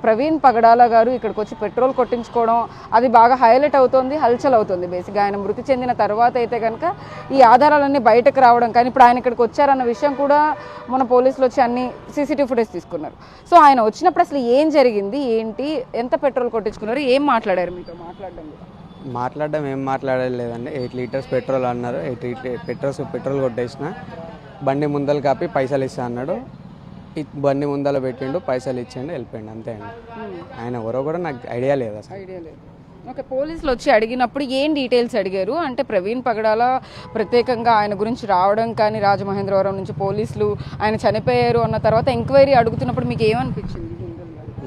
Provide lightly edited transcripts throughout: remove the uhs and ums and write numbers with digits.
ప్రవీణ్ పగడాల గారు ఇక్కడికి వచ్చి పెట్రోల్ కొట్టించుకోవడం అది బాగా హైలైట్ అవుతుంది, హల్చల్ అవుతుంది. బేసిక్గా ఆయన మృతి చెందిన తర్వాత అయితే కనుక ఈ ఆధారాలన్నీ బయటకు రావడం, కానీ ఇప్పుడు ఆయన ఇక్కడికి వచ్చారన్న విషయం కూడా మన పోలీసులు వచ్చి అన్ని సీసీటీవీ ఫుటేజ్ తీసుకున్నారు. సో ఆయన వచ్చినప్పుడు అసలు ఏం జరిగింది, ఏంటి, ఎంత పెట్రోల్ కొట్టించుకున్నారు, ఏం మాట్లాడారు మీతో? మాట్లాడడం ఏం మాట్లాడలేదండి. 8 లీటర్స్ పెట్రోల్ అన్నారు. 8 పెట్రోల్ కొట్టేసిన, బండి ముందలు కాపి పైసలు ఇస్తా అన్నాడు. బండి ముందల పెట్టిండు, పైసలు ఇచ్చిండు, వెళ్ళిపోయిండు, అంతే అండి. ఆయన ఎవరో కూడా నాకు ఐడియా లేదు అసలు. ఓకే, పోలీసులు వచ్చి అడిగినప్పుడు ఏం డీటెయిల్స్ అడిగారు? అంటే ప్రవీణ్ పగడాల ప్రత్యేకంగా ఆయన గురించి రావడం కానీ, రాజమహేంద్రవరం నుంచి పోలీసులు ఆయన చనిపోయారు అన్న తర్వాత ఎంక్వైరీ అడుగుతున్నప్పుడు మీకు ఏమనిపించింది?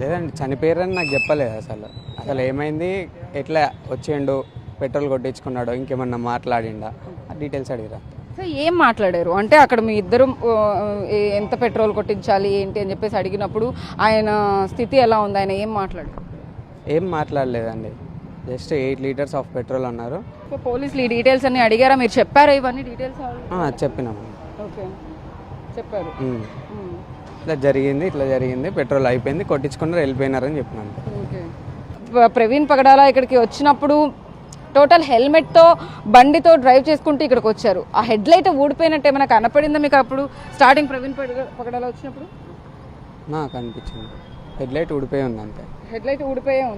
లేదండి, చనిపోయారని నాకు చెప్పలేదు అసలు ఏమైంది, ఎట్లా వచ్చిండు, పెట్రోల్ కొట్టించుకున్నాడు, ఇంకేమన్నా మాట్లాడిండా, ఆ డీటెయిల్స్ అడిగిరా. సో ఏం మాట్లాడారు అంటే అక్కడ మీ ఇద్దరు ఎంత పెట్రోల్ కొట్టించాలి ఏంటి అని చెప్పేసి అడిగినప్పుడు ఆయన స్థితి ఎలా ఉంది, ఆయన ఏం మాట్లాడారు? ఏం మాట్లాడలేదండి, జస్ట్ 8 లీటర్స్ ఆఫ్ పెట్రోల్ అన్నారు. సో పోలీసులు ఈ డీటెయిల్స్ అన్ని అడిగారా? మీరు చెప్పారా ఇవన్నీ డీటెయిల్స్? చెప్పినాము. ఓకే, చెప్పారు. ఇట్లా జరిగింది, పెట్రోల్ అయిపోయింది, కొట్టించుకున్నారు, వెళ్ళిపోయినారని చెప్పినాను. ఓకే, ప్రవీణ్ పగడాల ఇక్కడికి వచ్చినప్పుడు టోటల్ హెల్మెట్తో బండితో డ్రైవ్ చేసుకుంటూ ఇక్కడికి వచ్చారు. ఆ హెడ్ లైట్ ఊడిపోయినట్టు ఏమైనా కనపడిందా మీకు అప్పుడు స్టార్టింగ్ ప్రవీణ్ పగడాల వచ్చినప్పుడు? నాకు అనిపించింది హెడ్ లైట్ ఊడిపోయి ఉంది, అంతే. హెడ్ లైట్ ఊడిపోయే ఉంది.